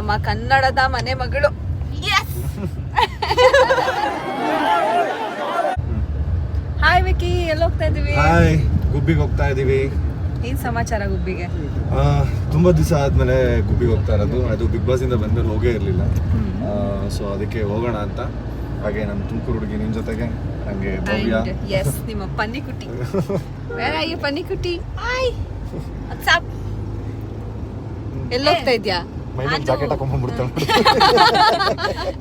ನಮ್ಮ ಕನ್ನಡದ ಮನೆ ಮಗಳು. ಹಾಯ್ ವಿಕಿ, ಎಲ್ಲಿ ಹೋಗ್ತಾ ಇದೀವಿ? ಹಾಯ್, ಗುಬ್ಬಿಗೆ ಹೋಗ್ತಾ ಇದೀವಿ. ಏನ್ ಸಮಾಚಾರ ಗುಬ್ಬಿಗೆ? ತುಂಬಾ ದಿವಸ ಆದ್ಮೇಲೆ ಗುಬ್ಬಿಗೆ ಹೋಗ್ತಾ ಇರೋದು. ಅದು ಬಿಗ್ ಬಾಸ್ ಇಂದ ಬಂದ್ಮೇಲೆ ಹೋಗೇ ಇರ್ಲಿಲ್ಲ. ಸೊ ಅದಕ್ಕೆ ಹೋಗೋಣ ಅಂತ. ಹಾಗೆ ನಮ್ಮ ತುಮಕೂರು ಹುಡುಗಿ ನಿಮ್ ಜೊತೆಗೆ ಹಂಗೆ ಭವ್ಯ. ಎಸ್, ನಿಮ್ಮ Pannikutti. Where are you Pannikutti? Hi, what's up. ಎಲ್ಲಿ ಹೋಗ್ತಾ ಇದ್ಯಾ? ಮೈಮೇಲೆ ಜಾಕೆಟ್ ಹಾಕೊಂಡ್ಬಿಡ್ತಾಳೆ.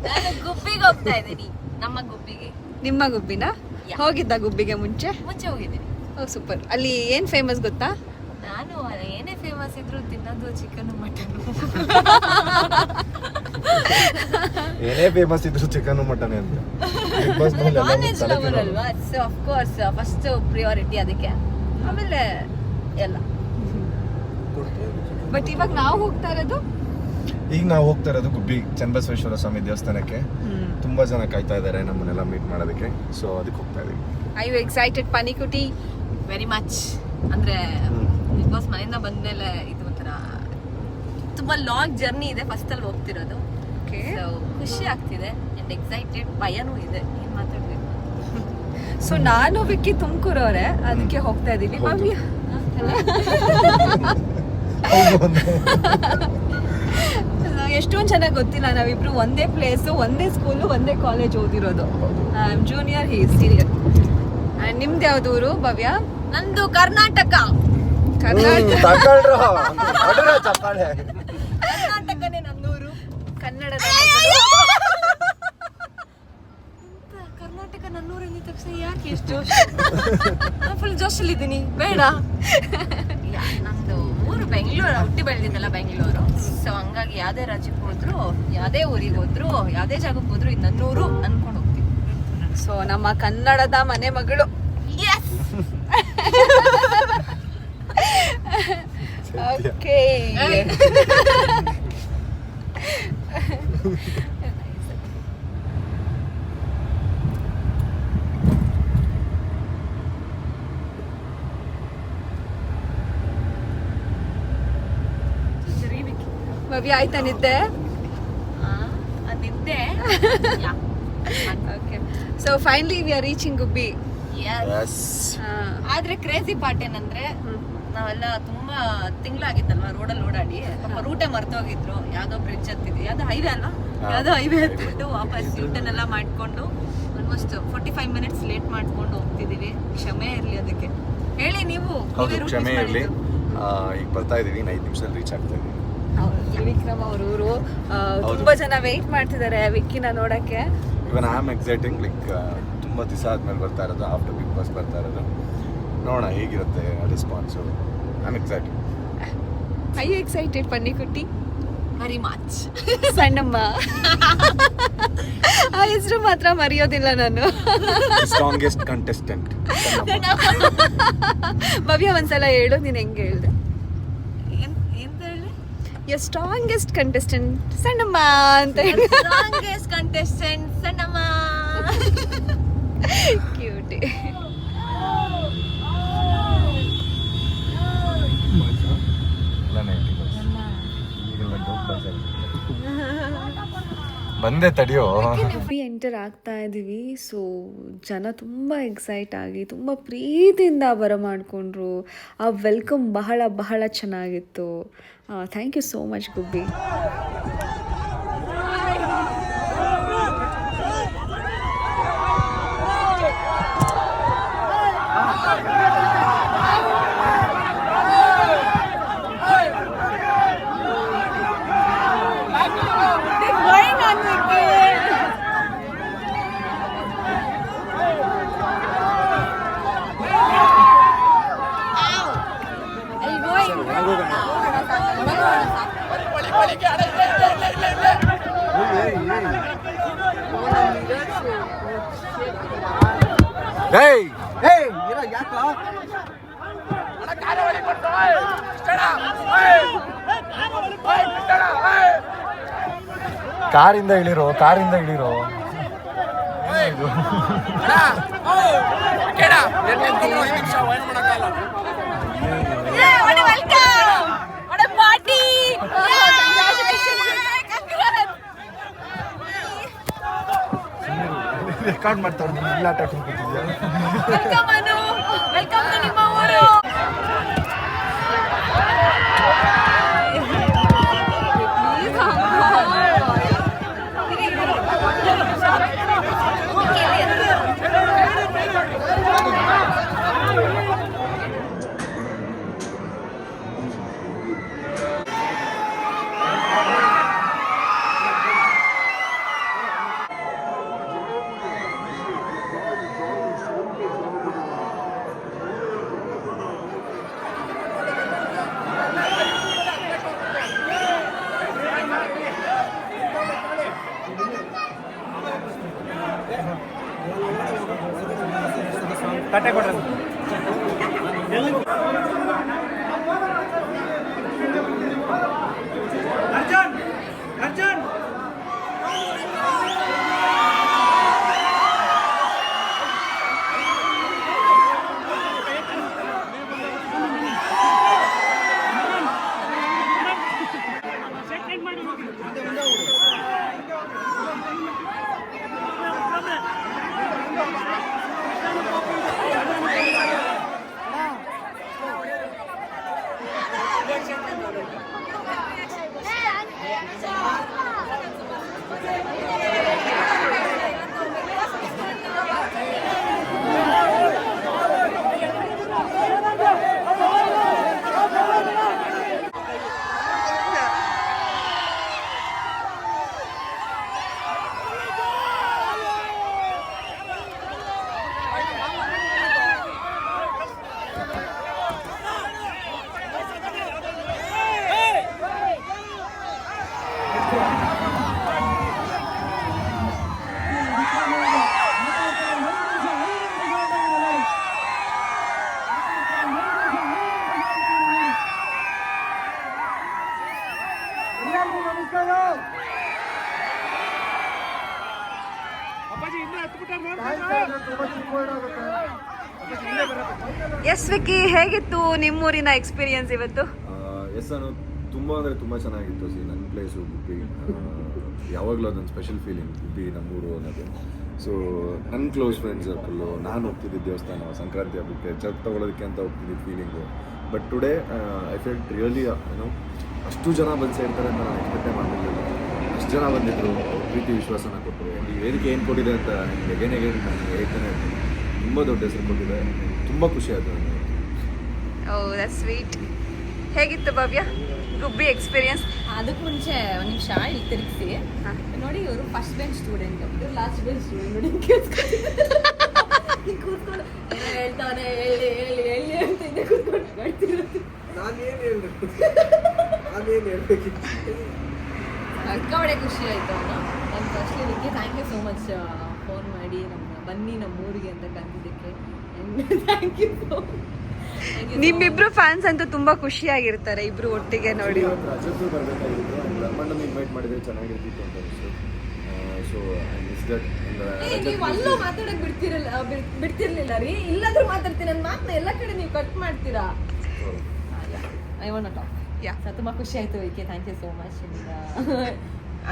ನಾನು ಗುಬ್ಬಿಗೆ ಹೋಗ್ತಾ ಇದ್ದೀನಿ. ನಮ್ಮ ಗುಬ್ಬಿಗೆ. ನಿಮ್ಮ ಗುಬ್ಬಿನ? ಹೋಗಿದ್ದ ಗುಬ್ಬಿಗೆ ಮುಂಚೆ ಹೋಗಿದ್ದೀನಿ. ಓ ಸೂಪರ್. ಅಲ್ಲಿ ಏನ್ ಫೇಮಸ್ ಗೊತ್ತಾ? ನಾನು ಏನೇ ಫೇಮಸ್ ಇದ್ರು ತಿನ್ನೋದು ಚಿಕನ್ ಮಟನ್. ಏನೇ ಫೇಮಸ್ ಇದ್ರು ಚಿಕನ್ ಮಟನ್ ಅಂತ. ಬಿಗ್ ಬಾಸ್ ಮೇಲೆ ನಾನ್ ವೆಜ್ ಲವರ್ ಅಲ್ವಾ, so of course first priority ಅದಕ್ಕೆ, ಆಮೇಲೆ ಎಲ್ಲ. ಬಟ್ ಇವಾಗ ನಾವು ಹೋಗ್ತಾ ಇರೋದು, ಈಗ ನಾವು ಹೋಗ್ತಾ ಇರೋದು ಗುಬ್ಬಿ ಚನ್ನಬಸವೇಶ್ವರ ಸ್ವಾಮಿ ದೇವಸ್ಥಾನಕ್ಕೆ. ತುಂಬಾ ಜನ ಕಾಯ್ತಾ ಇದ್ದಾರೆ ನಮ್ಮನ್ನೆಲ್ಲ ಮೀಟ್ ಮಾಡೋದಕ್ಕೆ. ಸೊ ಅದಕ್ಕೆ ಹೋಗ್ತಾ ಇದೀವಿ. I you excited ಪನ್ನಿಕುಟಿ? Very much. ಅಂದ್ರೆ ಬಿಗ್ ಬಾಸ್ ಮನೆಯಿಂದ ಬಂದ್ಮೇಲೆ ಇದು ಒಂಥರ ತುಂಬಾ ಲಾಂಗ್ ಜರ್ನಿ ಇದೆ. ಫಸ್ಟ್ ಅಲ್ಲಿ ಹೋಗ್ತಿರೋದು. ಸೊ ಖುಷಿ ಆಗ್ತಿದೆ ಅಂಡ್ ಎಕ್ಸೈಟೆಡ್, ಭಯನೂ ಇದೆ. ಏನ್ ಮಾತಾಡ್ಬೇಕು. ಸೊ ನಾನು ವಿಕ್ಕಿ ತುಮಕೂರವ್ರೆ, ಅದಕ್ಕೆ ಹೋಗ್ತಾ ಇದೀವಿ. ಭವ್ಯ ಎಷ್ಟೊಂದು ಚೆನ್ನಾಗಿ ಗೊತ್ತಿಲ್ಲ, ನಾವಿಬ್ರು ಒಂದೇ ಪ್ಲೇಸು, ಒಂದೇ ಸ್ಕೂಲು, ಒಂದೇ ಕಾಲೇಜ್ ಓದಿರೋದು. I am junior, he is senior. And ನಿಮ್ದು ಯಾವ್ದು ಊರು ಭವ್ಯ? ನಂದು ಕರ್ನಾಟಕ. ಕರ್ನಾಟಕನೇ ನನ್ನೂರು. ಕನ್ನಡದ ಕರ್ನಾಟಕ ನನ್ನೂರು ಎಂದ ತಕ್ಷಣ ಯಾಕೆ ಎಷ್ಟು ಜೋಶ್? ನಾನು ಫುಲ್ ಜೋಶಲ್ಲಿ ಇದ್ದೀನಿ. ಬೇಡ, ನಂದು ಊರು ಬೆಂಗಳೂರು, ಹುಟ್ಟಿ ಬೆಳೆದಿದ್ದಲ್ಲ ಬೆಂಗಳೂರು. ಸೊ ಹಂಗಾಗಿ ಯಾವ್ದೇ ರಾಜ್ಯಕ್ಕೆ ಹೋದ್ರು, ಯಾವ್ದೇ ಊರಿಗೆ ಹೋದ್ರು, ಯಾವ್ದೇ ಜಾಗಕ್ಕೆ ಹೋದ್ರು ಇದು ನನ್ನೂರು ಅನ್ಕೊಂಡು ಹೋಗ್ತೀನಿ. ಸೊ ನಮ್ಮ ಕನ್ನಡದ ಮನೆ ಮಗಳು. ಓಕೆ. ಭವ್ಯ ಆಯ್ತಾ ನಿದ್ದೆ? ಅದಿದ್ದೆ. Okay. So finally we are reaching Gubbi. ಆದ್ರೆ ಕ್ರೇಜಿ ಪಾರ್ಟ್ ಏನಂದ್ರೆ, ನಾವೆಲ್ಲ ತುಂಬಾ ತಿಂಗಳಾಗಿತ್ತಲ್ವಾ ರೋಡಲ್ಲಿ ಓಡಾಡಿ, ಪಾಪ ರೂಟೇ ಮರ್ತೋಗಿದ್ರು. ಯಾವ್ದೋ ಬ್ರಿಡ್ಜ್ ಹತ್ತಿದ್ವಿ, ಯಾವ್ದೋ ಹೈವೇ ಅಲ್ವಾ, ಯಾವ್ದೋ ಹೈವೇ ಹತ್ಬಿಟ್ಟು ವಾಪಸ್ ಯೂಟರ್ನ್ ಎಲ್ಲ ಮಾಡ್ಕೊಂಡು ಆಲ್ಮೋಸ್ಟ್ 45 ಮಿನಿಟ್ಸ್ ಲೇಟ್ ಮಾಡ್ಕೊಂಡು ಹೋಗ್ತಿದೀವಿ. ಕ್ಷಮೆ ಇರ್ಲಿ ಅದಕ್ಕೆ. ಹೇಳಿ ನೀವು. ಕ್ಷಮೆ ಇರಲಿ. ಈಗ ಬರ್ತಾ ಇದೀವಿ, 5 ನಿಮಿಷದಲ್ಲಿ ರೀಚ್ ಆಗ್ತಾ ಇದೀವಿ. ವಿಕ್ರಮ್ ಅವ್ರ ಊರು. ತುಂಬಾ ಜನ ವೆಯ್ಟ್ ಮಾಡ್ತಿದ್ದಾರೆ ವಿಕ್ಕಿನ ನೋಡಕ್ಕೆ. Even I am exciting. Like ತುಂಬಾ ದಿವಸ ಆದ್ಮೇಲೆ ಬರ್ತಾ ಇರೋದು, ಆಫ್ಟರ್ ಬಿಗ್ ಬಾಸ್ ಬರ್ತಾ ಇರೋದು. ನೋಡೋಣ ಹೇಗಿರುತ್ತೆ response. I am excited. I you excited ಪನ್ನಿಕುಟಿ? Very much. Sannamma ಆ ಹೆಸರು ಮಾತ್ರ ಮರೆಯೋದಿಲ್ಲ ನಾನು. Strongest contestant. ಭವ್ಯ ಒಂದ್ಸಲ ಹೇಳು, ನೀನ್ ಹೆಂಗೆ ಹೇಳ್ದೆ? ಎಂತ ಹೇಳಿ? ಯು ಸ್ಟ್ರಾಂಗೆಸ್ಟ್ ಕಂಟೆಸ್ಟೆಂಟ್ ಸಣ್ಣಮ್ಮ ಅಂತ ಹೇಳಿ. Strongest contestant Sannamma. ಕ್ಯೂಟಿ. ಬಂದೆ ತಡಿಯೋ. ಎಂಟರ್ ಆಗ್ತಾ ಇದೀವಿ. ಸೊ ಜನ ತುಂಬ ಎಕ್ಸೈಟ್ ಆಗಿ ತುಂಬ ಪ್ರೀತಿಯಿಂದ ಬರಮಾಡಿಕೊಂಡ್ರು. ಆ ವೆಲ್ಕಮ್ ಬಹಳ ಬಹಳ ಚೆನ್ನಾಗಿತ್ತು. Thank you so much Gubbi. ಕಾರಿಂದ ಇಳಿರೋ, ಕಾರಿಂದ ಇಳಿರೋ. ರೆಕಾರ್ಡ್ ಮಾಡ್ತಾರೆ ನೀನು ಇಲ್ಲ ಟಾಕಿಂಗ್ ಕೊಟ್ಟಿದ್ಯಾ ವೆಲ್ಕಮ್ ಅನು, ವೆಲ್ಕಮ್ ಟು ನಿಮ್ಮ ಊರು. ಕಟ್ಟೆ ಕೊಡ್ರಿ ಅರ್ಜುನ್ ಅರ್ಜುನ್ ಎಸ್ ವಿಕ್ಕಿ, ಹೇಗಿತ್ತು ನಿಮ್ಮೂರಿನ ಎಕ್ಸ್ಪೀರಿಯನ್ಸ್ ಇವತ್ತು? ಎಸ್ ಅನ್ನು ತುಂಬ ಅಂದರೆ ತುಂಬ ಚೆನ್ನಾಗಿತ್ತು. ನನ್ನ ಪ್ಲೇಸು ಗುಬ್ಬಿ, ಯಾವಾಗಲೂ ಅದೊಂದು ಸ್ಪೆಷಲ್ ಫೀಲಿಂಗ್ ಗುಬ್ಬಿ ನಮ್ಮೂರು ಅನ್ನೋದು. ಸೊ ನನ್ನ ಕ್ಲೋಸ್ ಫ್ರೆಂಡ್ಸ್ ಸರ್ಕಲ್ಲು, ನಾನು ಹೋಗ್ತಿದ್ದ ದೇವಸ್ಥಾನ, ಸಂಕ್ರಾಂತಿ ಹಬ್ಬಕ್ಕೆ ಚರ್ಚ್ ತೊಗೊಳೋದಕ್ಕೆ ಅಂತ ಹೋಗ್ತಿದ್ದ feeling. But today I felt really ಏನೋ ಅಷ್ಟು ಜನ ಬಂದು ಸೇರ್ತಾರೆ ಅಂತ ನಾನು ಎಕ್ಸ್ಪೆಕ್ಟೇ ಮಾಡಿರಲಿಲ್ಲ. ಅಷ್ಟು ಜನ ಬಂದಿದ್ದರು, ಪ್ರೀತಿ ವಿಶ್ವಾಸನ ಕೊಟ್ಟರು. ಈ ವೇದಿಕೆ ಏನು ಕೊಟ್ಟಿದೆ ಅಂತ ಎಗೇನ್ ನಾನು ಹೇಳ್ತಾನೆ ಇರ್ತೀನಿ. ತುಂಬ ದೊಡ್ಡ ಹೆಸರು ಕೊಟ್ಟಿದೆ, ತುಂಬ ಖುಷಿ ಆಯಿತು ನನಗೆ. Oh that's sweet. ಹೇಗಿತ್ತು ಭವ್ಯ ಗುಬ್ಬಿ ಎಕ್ಸ್ಪೀರಿಯನ್ಸ್? ಅದಕ್ಕೆ ಮುಂಚೆ ಒಂದು ನಿಮಿಷ ಇಲ್ಲಿ ತಿರುಗಿಸಿ ನೋಡಿ, ಇವರು ಫಸ್ಟ್ ಬೆಂಚ್ ಸ್ಟೂಡೆಂಟ್, ಇವರು ಲಾಸ್ಟ್ ಬೆಂಚ್ ಸ್ಟೂಡೆಂಟ್. ನೋಡಿ ಕೂತ್ಕೊಂಡು ಹೇಳ್ತಾನೆ ಹೇಳಿ ಹೇಳಿ ಹೇಳಿ ಅಂತ ಇದೆ, ಕೂತ್ಕೊಂಡು ಮಾಡ್ತಿರೋದು. ಅಕ್ಕವಡೆ ಖುಷಿ ಆಯಿತು ಅವನು. ನಾನು ಫಸ್ಟ್ಲಿ ನಿಮಗೆ thank you so much phone ಮಾಡಿ ಬನ್ನಿ ನಮ್ಮ ಊರಿಗೆ ಅಂತ ಕರೆದಿದ್ದಕ್ಕೆ. Thank you so much. ನಿಮ್ಮಿಬ್ರು ಫ್ಯಾನ್ಸ್ ಅಂತೂ ತುಂಬಾ ಖುಷಿಯಾಗಿರ್ತಾರೆ ಇಬ್ರು ಒಟ್ಟಿಗೆ ನೋಡಿ. ರಜತ್ತು ಬರಬೇಕಾಗಿತ್ತು, ಬ್ರಹ್ಮಾಂಡನ ಇನ್ವೈಟ್ ಮಾಡಿದ್ರೆ ಚೆನ್ನಾಗಿರ್ತಿತ್ತು ಅಂತ ಅನಿಸ್ತು. So I miss that. ನೀವು ಅಲ್ಲೂ ಮಾತಾಡಕ್ ಬಿಡ್ತಿರ್ಲಿಲ್ಲ ರೀ. ಇಲ್ಲಾದ್ರೂ ಮಾತಾಡ್ತೀನಿ, ನನ್ನ ಮಾತನ್ನ ಎಲ್ಲ ಕಡೆ ನೀವು ಕಟ್ ಮಾಡ್ತೀರಾ. I want talk. ತುಂಬ ಖುಷಿ ಆಯ್ತು ವಿಕೆ, ಥ್ಯಾಂಕ್ ಯು ಸೋ ಮಚ್.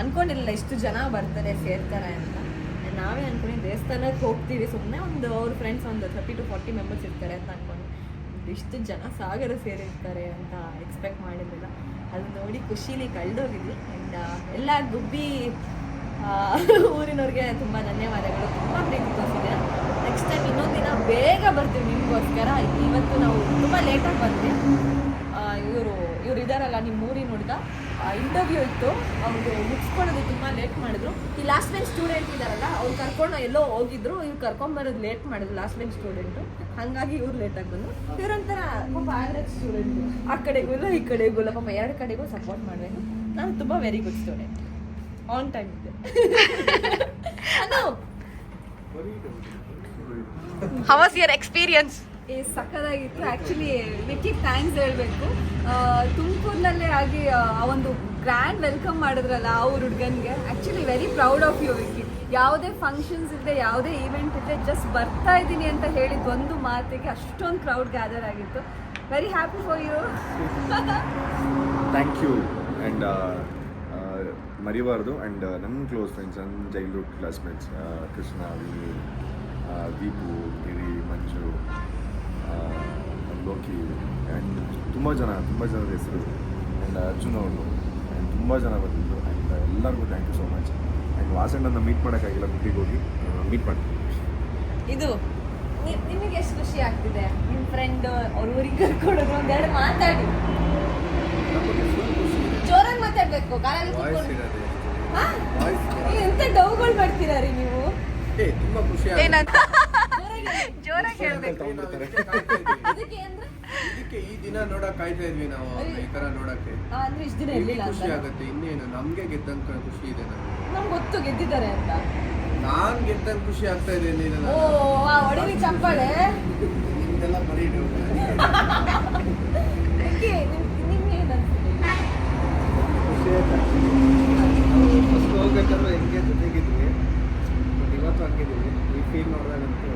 ಅನ್ಕೊಂಡಿರಲಿಲ್ಲ ಇಷ್ಟು ಜನ ಬರ್ತಾರೆ ಸೇರ್ತಾರೆ ಅಂತ. ನಾವೇ ಅನ್ಕೊಂಡು ದೇವಸ್ಥಾನಕ್ಕೆ ಹೋಗ್ತೀವಿ ಸುಮ್ಮನೆ, ಒಂದು ಅವ್ರ ಫ್ರೆಂಡ್ಸ್ ಒಂದು 30 to 40 ಮೆಂಬರ್ಸ್ ಇರ್ತಾರೆ ಅಂತ ಅನ್ಕೊಂಡು, ಇಷ್ಟು ಜನ ಸಾಗರ ಸೇರಿರ್ತಾರೆ ಅಂತ ಎಕ್ಸ್ಪೆಕ್ಟ್ ಮಾಡಿರಲಿಲ್ಲ. ಅದು ನೋಡಿ ಖುಷೀಲಿ ಕಳೆದೋಗಿದ್ವಿ. ಆ್ಯಂಡ್ ಎಲ್ಲ ಗುಬ್ಬಿ ಊರಿನವ್ರಿಗೆ ತುಂಬ ಧನ್ಯವಾದಗಳು, ತುಂಬ ಪ್ರೀತಿ ತೋರಿಸಿದೆ. ನೆಕ್ಸ್ಟ್ ಟೈಮ್ ಇನ್ನೊಂದು ದಿನ ಬೇಗ ಬರ್ತೀವಿ ನಿಮಗೋಸ್ಕರ. ಇವತ್ತು ನಾವು ತುಂಬ ಲೇಟಾಗಿ ಬಂದ್ವಿ. ಇವ್ರು ಇದ್ದಾರಲ್ಲ ನಿಮ್ಮ ಊರಿನ ಹುಡುಗ, ಇಂಟರ್ವ್ಯೂ ಇತ್ತು, ಅವ್ರು ಮುಗಿಸ್ಕೊಳ್ಳೋದು ತುಂಬ ಲೇಟ್ ಮಾಡಿದ್ರು. ಈ ಲಾಸ್ಟ್ ಬೆಂಚ್ ಸ್ಟೂಡೆಂಟ್ ಇದ್ದಾರಲ್ಲ, ಅವ್ರು ಕರ್ಕೊಂಡು ಎಲ್ಲೋ ಹೋಗಿದ್ರು, ಇವ್ರು ಕರ್ಕೊಂಬರೋದು ಲೇಟ್ ಮಾಡಿದ್ರು ಲಾಸ್ಟ್ ಬೆಂಚ್ ಸ್ಟೂಡೆಂಟು. ಹಾಗಾಗಿ ಇವ್ರು ಲೇಟಾಗಿ ಬಂದರು. ಇವರೊಂಥರ ಪಾಪ ಆವ್ರೇಜ್ ಸ್ಟೂಡೆಂಟು, ಆ ಕಡೆಗೂ ಇಲ್ಲ ಈ ಕಡೆಗೂ ಇಲ್ಲ, ಪಾಪ ಎರಡು ಕಡೆಗೂ ಸಪೋರ್ಟ್ ಮಾಡಬೇಕು. ನಾನು ತುಂಬ very good student, on time ಇದೆ. How was your experience? ಸಕ್ಕದಾಗಿತ್ತು. ಆ್ಯಕ್ಚುಲಿ ವಿಕ್ಕಿಗೆ ಥ್ಯಾಂಕ್ಸ್ ಹೇಳಬೇಕು. ತುಮಕೂರಿನಲ್ಲೇ ಆಗಿ ಆ ಒಂದು ಗ್ರ್ಯಾಂಡ್ ವೆಲ್ಕಮ್ ಮಾಡಿದ್ರಲ್ಲ ಅವ್ರ ಹುಡುಗನಿಗೆ. Actually very proud of you Vicky. ಯಾವುದೇ ಫಂಕ್ಷನ್ಸ್ ಇದ್ದರೆ, ಯಾವುದೇ ಈವೆಂಟ್ ಇದ್ದರೆ ಜಸ್ಟ್ ಬರ್ತಾ ಇದ್ದೀನಿ ಅಂತ ಹೇಳಿದ್ದು ಒಂದು ಮಾತಿಗೆ ಅಷ್ಟೊಂದು ಕ್ರೌಡ್ ಗ್ಯಾದರ್ ಆಗಿತ್ತು. Very happy for you. Thank you. And ಮರಿಬಾರ್ದು. ಆ್ಯಂಡ್ ನನ್ನ ಕ್ಲೋಸ್ ಫ್ರೆಂಡ್ಸ್, ನನ್ನ childhood classmates Krishna, Vini, Deepu, Giri, Manju, Loki, and ತುಂಬ ಜನದ ಹೆಸರು, ಆ್ಯಂಡ್ ಅರ್ಜುನ್ ಅವರು, ಆ್ಯಂಡ್ ತುಂಬ ಜನ ಬಂದಿದ್ದು. ಆ್ಯಂಡ್ ಎಲ್ಲರಿಗೂ thank you so much. And ವಾಸಣ್ಣನ ಮೀಟ್ ಮಾಡೋಕ್ಕಾಗಿಲ್ಲ, ಗುಬ್ಬಿಗೆ ಹೋಗಿ ಮೀಟ್ ಮಾಡ್ತೀನಿ. ಇದು ನಿಮಗೆ ಎಷ್ಟು ಖುಷಿ ಆಗ್ತಿದೆ ನಿಮ್ಮ ಫ್ರೆಂಡ್ ಅವ್ರ ಊರಿಗೆ ಕರ್ಕೊಂಡೋದ್ರು? ಒಂದೆರಡು ಮಾತಾಡಿ, ಜೋರಾಗಿ ಮಾತಾಡ್ಬೇಕು. ಕಾಲಲ್ಲಿ ಕೂತ್ಕೊಂಡು ಎಂತ ಡೌಗಳು ಮಾಡ್ತೀರಾ ರೀ ನೀವು? ತುಂಬಾ ಖುಷಿ ಏನಂತ ಜೋರಾಗಿ ಹೇಳ್ಬೇಕು. ಅದಕ್ಕೆ ಅಂದ್ರೆ ಇದಕ್ಕೆ ಈ ದಿನ ನೋಡಕ್ ಕಾಯ್ತಾ ಇದ್ವಿ ನಾವು, ಈ ತರ ನೋಡಕ್ಕೆ ಅಂದ್ರೆ ಇಷ್ಟು ದಿನ ಇರ್ಲಿಲ್ಲ ಖುಷಿ ಅಂತ. ಆಗುತ್ತೆ. ಇನ್ನೇನು ನಮ್ಗೆ ಗೆದ್ದಂತ ಖುಷಿ ಇದೆ. ನಮ್ಗೆ ಗೊತ್ತು ಗೆದ್ದಿದ್ದಾರೆ ಅಂತ. ನಾನ್ ಗೆದ್ದಂತ ಖುಷಿ ಆಗ್ತಾ ಇದೆ. ಓ ಆ ಹೊಡಿರಿ ಚಪ್ಪಾಳೆ. ನಿಮ್ದೆಲ್ಲ ಬರೀ ನಿಮ್ಗೆ ಏನು ಅನ್ಸುತ್ತೆ? ಫಸ್ಟ್ ಹೋಗ್ಬೇಕಾದ್ರೆ ಹೆಂಗೆ ಜೊತೆಗಿದ್ವಿ, ಬಟ್ ಇವತ್ತು ಹಂಗಿದ್ವಿ. ಈ ಫೀಲ್ ನೋಡಿದಾಗಂತೂ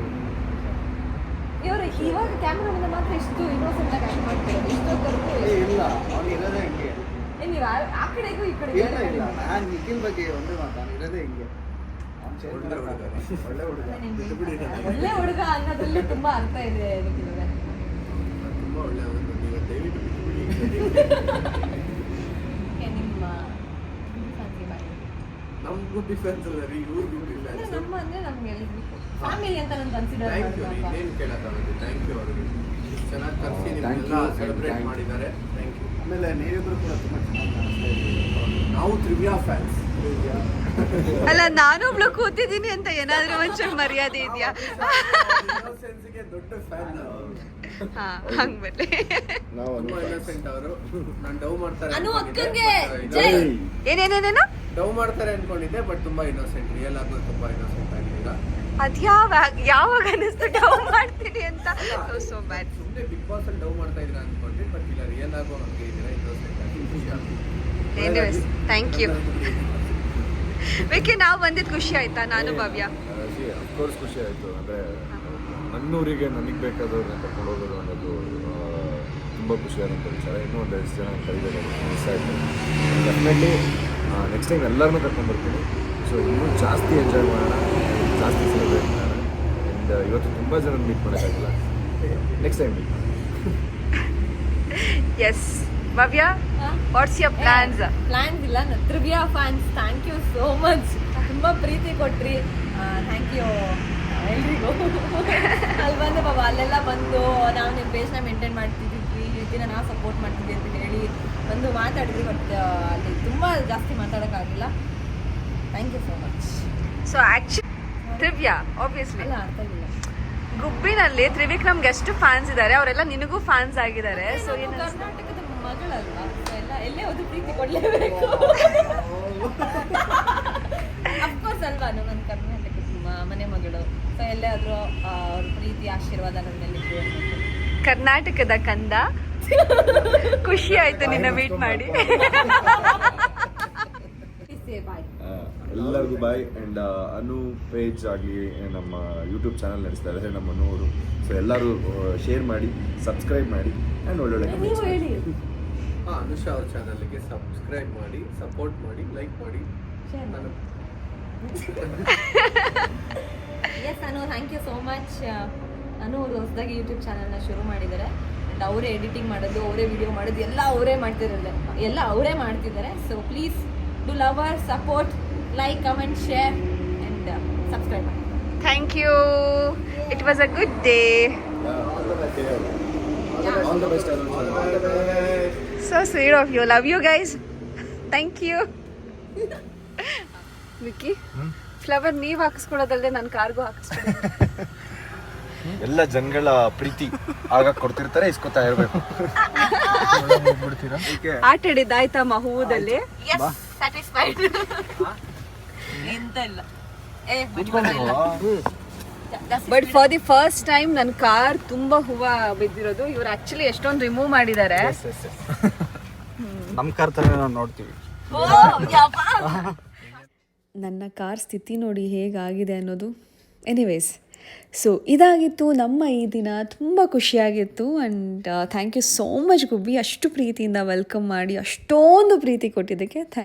ಇವರು ಇವಾಗ ಕ್ಯಾಮ್ರಾ ಮುಂದೆ ಮಾತ್ರ ಎಷ್ಟು ಇನ್ನೋಸೆಂಟ್ ಆಗಿ ಆಕ್ಟ್ ಮಾಡ್ತಿರೋದು. ಇಷ್ಟೊತ್ತರೆಗೂ ಇಲ್ಲ, ಅವ್ನು ಇರೋದೇ ಹಂಗೆ. ನೀವು ಆ ಕಡೆಗೂ ಈ ಕಡೆಗೂ ಇಲ್ಲ ಇಲ್ಲ, ನಾನು ನಿಖಿಲ್ ಬಗ್ಗೆ ಒಂದೇ ಮಾತಾನು ಇರೋದೇ ಹಿಂಗೆ. ಒಳ್ಳೆ ಹುಡುಗ. ಒಳ್ಳೆ ಹುಡುಗ. ಒಳ್ಳೆ ಹುಡುಗ ಅನ್ನೋದ್ರಲ್ಲಿ ತುಂಬಾ ಅರ್ಥ ಇದೆ ನಿಖಿಲ್ಗೆ. ತುಂಬಾ ಒಳ್ಳೆ ಒಂದು. ನೀವು ದಯವಿಟ್ಟು ಬಿಟ್ಬಿಡಿ. ನಿಮ್ಮ ಫ್ಯಾಮಿಲಿ ಮಾಡಿ ನಮ್ ಗುಬ್ಬಿ ಫ್ಯಾನ್ಸ್ ಅಲ್ಲ ರೀ, ಇವ್ರು ಗುಬ್ಬಿ ಫ್ಯಾನ್ಸ್. ನಮ್ಮ ಅಂದ್ರೆ ನಮ್ಗೆ ಎಲ್ರಿಗೂ ಫ್ಯಾಮಿಲಿ ಅಂತ ನಾನು ಕನ್ಸಿಡರ್ ಥ್ಯಾಂಕ್ ಯು. ಮಾಡ್ತೀನಿ. ಇನ್ನೇನು ಕೇಳಕ್ಕಾಗುತ್ತೆ. ಥ್ಯಾಂಕ್ ಯು ಅವ್ರಿಗೆ. ಚೆನ್ನಾಗಿ ಕರ್ಸಿ Thank ನಿಮ್ಗೆಲ್ಲ you. Celebrate Thank you. ಮಾಡಿದ್ದಾರೆ. Thank you. ಆಮೇಲೆ ನೀವಿಬ್ರು ಕೂಡ ತುಂಬ ಚೆನ್ನಾಗಿ ಕಾಣಿಸ್ತಾ ಇದ್ದೀವಿ. ನಾವು ತ್ರಿವ್ಯಾ ಫ್ಯಾನ್ಸ್. ಅಲ್ಲ ನಾನೊಬ್ಳು ಕೂತಿದ್ದೀನಿ ಅಂತ ಏನಾದ್ರೂ ಒಂಚೂರು ಮರ್ಯಾದೆ ಇದೆಯಾ? ಇನ್ನೋಸೆನ್ಸ್ಗೆ ದೊಡ್ಡ ಫ್ಯಾನ್ ನಾವು. ಹಾ ಹಂಗ್ ಬರ್ಲಿ. ನಾವು ತುಂಬಾ ಇನ್ನೋಸೆಂಟ್ ಅವರು. ನಾನು ಡವ್ ಮಾಡ್ತಾರೆ ಅನು ಅನ್ಕೊಂಡಿದ್ದೆ, ಅಕ್ಕಂಗೆ but ಜೈ. ಏನೇನೇನೇನು ಡವ್ ಮಾಡ್ತಾರೆ ಅನ್ಕೊಂಡಿದ್ದೆ, ಬಟ್ ತುಂಬಾ ಇನ್ನೋಸೆಂಟ್. ರಿಯಲ್ ಆಗು ತುಂಬಾ ಇನ್ನೋಸೆಂಟ್ ಆಗಿದ್ದೀರಾ. ಯಾವಾಗ ಅನಿಸ್ತು ಡೌ ಮಾಡ್ತೀನಿ ಅಂತ? ಸೋ ಬ್ಯಾಡ್. ಸುಮ್ಮನೆ ಬಿಗ್ ಬಾಸ್ ಅಲ್ಲಿ ಡವ್ ಮಾಡ್ತಾ ಇದ್ದೀರಾ ಅನ್ಕೊಂಡ್ರಿ, ಬಟ್ ಇಲ್ಲ, ರಿಯಲ್ ಆಗು ಹಂಗೆ ಇದ್ದೀರಾ, ಇನ್ನೋಸೆಂಟ್ ಆಗಿ. ಖುಷಿ ಆಗ್ತಿದೆ. Anyways thank you. ಬೇಕೆ ನಾವು ಬಂದಿದ್ದು ಖುಷಿ ಆಯ್ತಾ? ನಾನು ಭವ್ಯ ಅಫ್ಕೋರ್ಸ್ ಖುಷಿ ಆಯಿತು. ಅಂದರೆ ನನ್ನೂರಿಗೆ ನನಗೆ ಬೇಕಾದವ್ರನ್ನ ಕರ್ಕೊಂಡು ಹೋಗೋದು ಅನ್ನೋದು ತುಂಬ ಖುಷಿಯಾದಂಥ ವಿಚಾರ. ಇನ್ನೂ ಒಂದಷ್ಟು ಜನ ಕರೀಬೇಕು, ಮಿಸ್ ಆಯಿತು. ಡೆಫಿನೆಟ್ಲಿ ನೆಕ್ಸ್ಟ್ ಟೈಮ್ ಎಲ್ಲರನ್ನೂ ಕರ್ಕೊಂಡ್ಬರ್ತೀನಿ. ಸೊ ಇನ್ನೂ ಜಾಸ್ತಿ ಎಂಜಾಯ್ ಮಾಡೋಣ, ಜಾಸ್ತಿ ಸೆಲೆಬ್ರೇಟ್ ಮಾಡೋಣ. ಆ್ಯಂಡ್ ಇವತ್ತು ತುಂಬ ಜನ ಮೀಟ್ ಮಾಡೋಕ್ಕಾಗಿಲ್ಲ, ನೆಕ್ಸ್ಟ್ ಟೈಮ್ ಮೀಟ್ ಮಾಡೋಣ. Yes Bhavya, what's your plans? Plans ಇಲ್ಲ. Trivya fans thank you so much. ತುಂಬಾ ಪ್ರೀತಿ ಕೊಟ್ರಿ. ಥ್ಯಾಂಕ್ ಯು ಎಲ್ರಿಗೂ. ಅಲ್ಲಿ ಬಂದು ಬಾಬಾ ಅಲ್ಲೆಲ್ಲ ಬಂದು ನಾವು ನಿಮ್ಮ ಪೇಜ್ನ ಮೇಂಟೈನ್ ಮಾಡ್ತಿದ್ವಿ, ಈ ದಿನ ನಾವು ಸಪೋರ್ಟ್ ಮಾಡ್ತಿದ್ವಿ ಅಂತ ಹೇಳಿ ಬಂದು ಮಾತಾಡಿದ್ವಿ. ಬಟ್ ಅಲ್ಲಿ ತುಂಬ ಜಾಸ್ತಿ ಮಾತಾಡೋಕ್ಕಾಗಿಲ್ಲ. Thank you so much. So actually Trivya obviously ಅಲ್ಲ ಅರ್ಥ ಆಗಿಲ್ಲ. ಗುಬ್ಬಿನಲ್ಲಿ ತ್ರಿವಿಕ್ ನಮ್ಗೆ ಎಷ್ಟು ಫ್ಯಾನ್ಸ್ ಇದ್ದಾರೆ, ಅವರೆಲ್ಲ ನಿನಗೂ ಫ್ಯಾನ್ಸ್ ಆಗಿದ್ದಾರೆ. ಸೊ ನಾನು ಏನು ಕರ್ನಾಟಕದ ಮಗಳಲ್ವಾ, ಸೊ ಎಲ್ಲ ಎಲ್ಲೇ ಹೋದ್ರು ಪ್ರೀತಿ ಕೊಡ್ಲೇಬೇಕು. ಅಫ್ಕೋರ್ಸ್ ಅಲ್ವಾ, ನನ್ನ ಕರ್ನಾಟಕದ ಮನೆ ಮಗಳು. ಸೊ ಎಲ್ಲೇ ಆದ್ರೂ ಅವ್ರ ಪ್ರೀತಿ ಆಶೀರ್ವಾದ ನನ್ನ ಮೇಲೆ ಇರ್ಬೇಕು. ಕರ್ನಾಟಕದ ಕಂದ, ಖುಷಿ ಆಯ್ತು ನಿನ್ನ ಮೀಟ್ ಮಾಡಿ. ಬಾಯ್. ಎಲ್ಲರಿಗೂ ಬಾಯ್. ಆ್ಯಂಡ್ ಅನು ಪೇಜ್ ಆಗಲಿ ನಮ್ಮ ಯೂಟ್ಯೂಬ್ ಚಾನಲ್ ನಡೆಸ್ತಾ ಇದ್ದಾರೆ ನಮ್ಮ ಅನುವರು. ಸೊ ಎಲ್ಲರೂ ಶೇರ್ ಮಾಡಿ, ಸಬ್ಸ್ಕ್ರೈಬ್ ಮಾಡಿ, ಆ್ಯಂಡ್ ಒಳ್ಳೊಳ್ಳೆ ನೀವು comments ಮಾಡಿ. ಹೇಳಿ. ಅನುಷಾ ಅವ್ರ ಚಾನಲ್ಗೆ ಸಬ್ಸ್ಕ್ರೈಬ್ ಮಾಡಿ, ಸಪೋರ್ಟ್ ಮಾಡಿ, ಲೈಕ್ ಮಾಡಿ. Share ಮಾಡಿ. Yes Anu, thank you so much. Anu ಅವರು ಹೊಸದಾಗಿ ಯೂಟ್ಯೂಬ್ ಚಾನಲ್ನ ಶುರು ಮಾಡಿದ್ದಾರೆ. ಆ್ಯಂಡ್ ಅವರೇ ಎಡಿಟಿಂಗ್ ಮಾಡೋದು, ಅವರೇ ವಿಡಿಯೋ ಮಾಡೋದು ಎಲ್ಲ ಅವರೇ ಮಾಡ್ತಿದ್ದಾರೆ. So please do love our, support, like, comment, share and subscribe ಮಾಡಿ. Thank you. It was a good day. All the best Anu. So sweet of you. Love you guys. Thank you. Vicky, flower ನೀವು ಹಾಕಿಸ್ಕೊಳೋದಲ್ಲದೆ ನನ್ನ ಕಾರ್ಗೂ ಹಾಕಿಸ್ಕೊಳೋದು. ಎಲ್ಲ ಜನಗಳ ಪ್ರೀತಿ ಆಗ ಕೊಡ್ತಿರ್ತಾರೆ, ಇಸ್ಕೊತಾ ಇರಬೇಕು. ಆಟ ಆಡಿದ್ದಾಯ್ತಮ್ಮ ಹೂವದಲ್ಲಿ? Satisfied. ಎಂತ ಇಲ್ಲ. But for the first time ನನ್ನ ಕಾರ್ ತುಂಬ ಹೂವ ಬಿದ್ದಿರೋದು. ಇವ್ರು ಆಕ್ಚುಲಿ ಎಷ್ಟೊಂದು ರಿಮೂವ್ ಮಾಡಿದ್ದಾರೆ. ನಮ್ಮ ಕಾರ್ ಥರ ನಾವು ನೋಡ್ತೀವಿ. ನನ್ನ ಕಾರ್ ಸ್ಥಿತಿ ನೋಡಿ ಹೇಗಾಗಿದೆ ಅನ್ನೋದು. ಎನಿವೇಸ್, ಸೊ ಇದಾಗಿತ್ತು ನಮ್ಮ ಈ ದಿನ. ತುಂಬ ಖುಷಿಯಾಗಿತ್ತು. And thank you so much Gubbi, ಅಷ್ಟು ಪ್ರೀತಿಯಿಂದ ವೆಲ್ಕಮ್ ಮಾಡಿ ಅಷ್ಟೊಂದು ಪ್ರೀತಿ ಕೊಟ್ಟಿದ್ದಕ್ಕೆ.